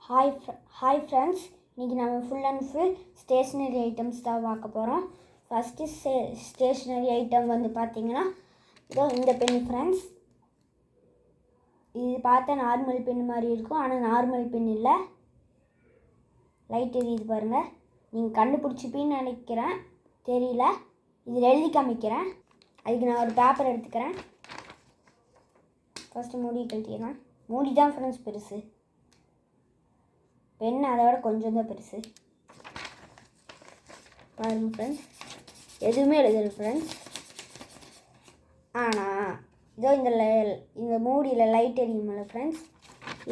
Hi friends, இன்றைக்கி நம்ம full and full stationery items தான் பார்க்க போகிறோம். ஃபஸ்ட்டு ஸ்டேஷ்னரி ஐட்டம் வந்து பார்த்திங்கன்னா இதோ இந்த பென் ஃப்ரெண்ட்ஸ். இது பார்த்தா நார்மல் பென் மாதிரி இருக்கும், ஆனால் நார்மல் பென் இல்லை. லைட் எரியுது பாருங்கள், நீங்கள் கண்டுபிடிச்சிப்பீன்னு நினைக்கிறேன், தெரியல. இதில் எழுதி காமிக்கிறேன். அதுக்கு நான் ஒரு பேப்பர் எடுத்துக்கிறேன். ஃபஸ்ட்டு மூடி கழட்டிடுறேன். மூடி தான் ஃப்ரெண்ட்ஸ் பெருசு, பென் அதை விட கொஞ்சம் தான் பெருசு. பாருங்கள் ஃப்ரெண்ட்ஸ், எதுவுமே எழுதலை ஃப்ரெண்ட்ஸ். ஆனால் இதோ இந்த மூடியில் லைட் எரியுமில்ல ஃப்ரெண்ட்ஸ்,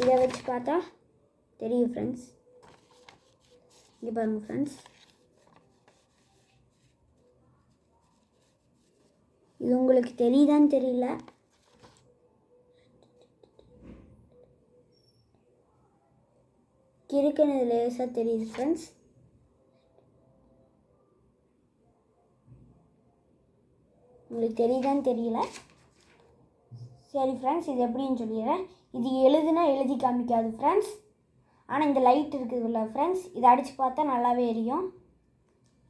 இதை வச்சு பார்த்தா தெரியும் ஃப்ரெண்ட்ஸ். இங்கே பாருங்கள் ஃப்ரெண்ட்ஸ், இது உங்களுக்கு தெரியுதான்னு தெரியல. கிறுக்குன்னு லேசாக தெரியுது ஃப்ரெண்ட்ஸ். உங்களுக்கு தெரியுதான்னு தெரியல. சரி ஃப்ரெண்ட்ஸ், இது எப்படின்னு சொல்லிடுறேன். இது எழுதி காமிக்காது ஃப்ரெண்ட்ஸ். ஆனால் இந்த லைட் இருக்குதுல்ல ஃப்ரெண்ட்ஸ், இதை அடித்து பார்த்தா நல்லாவே எரியும்.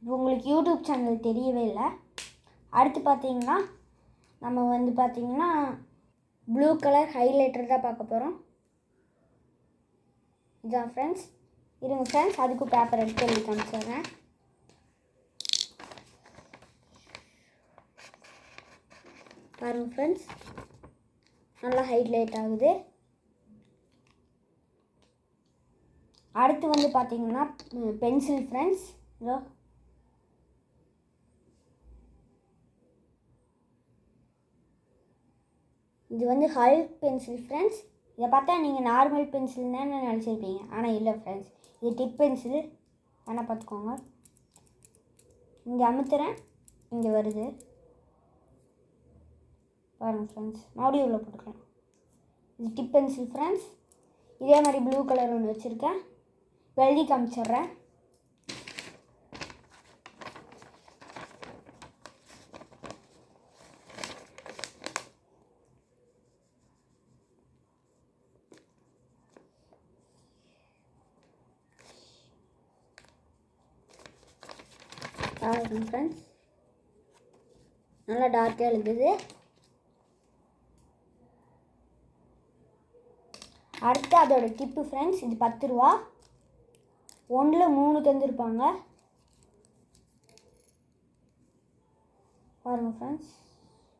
இப்போ உங்களுக்கு யூடியூப் சேனல் தெரியவே இல்லை. அடுத்து பார்த்தீங்கன்னா நம்ம வந்து பார்த்திங்கன்னா ப்ளூ கலர் ஹைலைட்டர் தான் பார்க்க போகிறோம். இதான் ஃப்ரெண்ட்ஸ். இருங்க ஃப்ரெண்ட்ஸ், அதுக்கு பேப்பர் எடுத்து எழுதி காமிச்சிடுறேன். பாருங்கள் ஃப்ரெண்ட்ஸ், நல்லா ஹைலைட் ஆகுது. அடுத்து வந்து பார்த்திங்கன்னா பென்சில் ஃப்ரெண்ட்ஸ். இதோ இது வந்து ஹல்க் பென்சில் ஃப்ரெண்ட்ஸ். இதை பார்த்தா நீங்கள் நார்மல் பென்சில் தான் நினச்சிருப்பீங்க, ஆனால் இல்லை ஃப்ரெண்ட்ஸ், இது டிப் பென்சில். வேணால் பார்த்துக்கோங்க. இங்கே அமுத்துறேன், இங்கே வருது பாருங்கள் ஃப்ரெண்ட்ஸ். மறுபடியும் உள்ள போட்டுக்கலாம். இது டிப் பென்சில் ஃப்ரெண்ட்ஸ். இதே மாதிரி ப்ளூ கலர் ஒன்று வச்சுருக்கேன், எழுதி காமிச்சிட்றேன். ஃப்ரெண்ட்ஸ், நல்லா டார்க்காக எழுதுது. அடுத்து அதோட டிப்பு ஃப்ரெண்ட்ஸ். இது 10 ரூபா. 1ல் 3 தந்துருப்பாங்க. பாருங்கள் ஃப்ரெண்ட்ஸ்,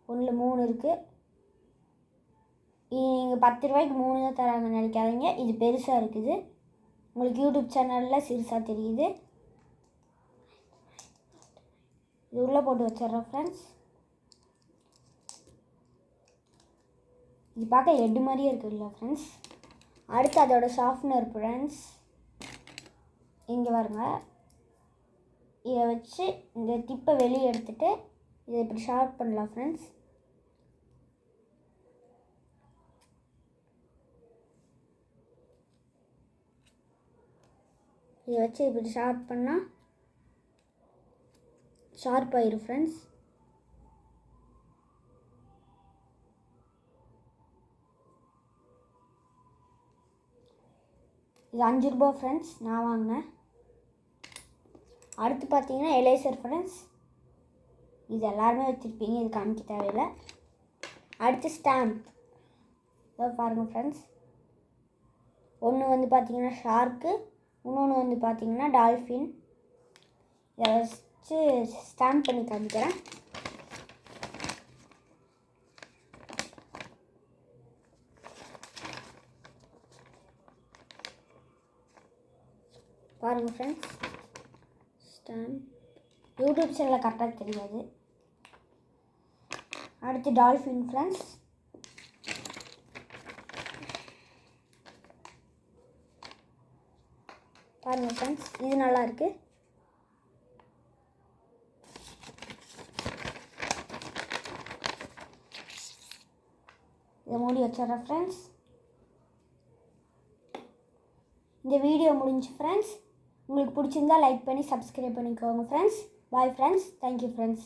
1ல் 3 இருக்குது. நீங்கள் 10 ரூபாய்க்கு 3 தான் தராங்கன்னு நினைக்காதீங்க, இது பெருசாக இருக்குது. உங்களுக்கு யூடியூப் சேனலில் சிறுசாக தெரியுது. இது உள்ளே போட்டு வச்சிட்றேன் ஃப்ரெண்ட்ஸ். இது பார்க்க ஹெட் மாதிரியே இருக்குதுல்ல ஃப்ரெண்ட்ஸ். அடுத்து அதோட ஷார்ப்னர் ஃப்ரெண்ட்ஸ். இங்கே பாருங்க, இதை வச்சு இந்த டிப்பை வெளியே எடுத்துகிட்டு இதை இப்படி ஷார்ப் பண்ணலாம் ஃப்ரெண்ட்ஸ். இதை வச்சு இப்படி ஷார்ப் பண்ணால் ஷார்ப் ஆயிரும் ஃப்ரெண்ட்ஸ். இது 5 ரூபா ஃப்ரெண்ட்ஸ், நான் வாங்கினேன். அடுத்து பார்த்தீங்கன்னா எரேசர் ஃப்ரெண்ட்ஸ். இது எல்லாருமே வச்சுருப்பீங்க, இது காமிக்க தேவையில்லை. அடுத்து ஸ்டாம்ப். இதோ பாருங்கள் ஃப்ரெண்ட்ஸ், ஒன்று வந்து பார்த்திங்கன்னா ஷார்க்கு, இன்னொன்று வந்து பார்த்திங்கன்னா டால்ஃபின். இதை வச்சு ஸ்டாம்ப் பண்ணி காமிக்கிறேன். பாருங்கள் ஃப்ரெண்ட்ஸ், ஸ்டாம்ப் யூடியூப் சேனலில் கரெக்டாக தெரியாது. அடுத்து டால்ஃபின் ஃப்ரெண்ட்ஸ். பாருங்கள் ஃப்ரெண்ட்ஸ், இது நல்லா இருக்குது. இதை மூடி வச்சிடுறேன் ஃப்ரெண்ட்ஸ். இந்த வீடியோ முடிஞ்சு ஃப்ரெண்ட்ஸ். உங்களுக்கு பிடிச்சிருந்தா லைக் பண்ணி சப்ஸ்கிரைப் பண்ணிக்கோங்க friends. Bye friends, thank you friends.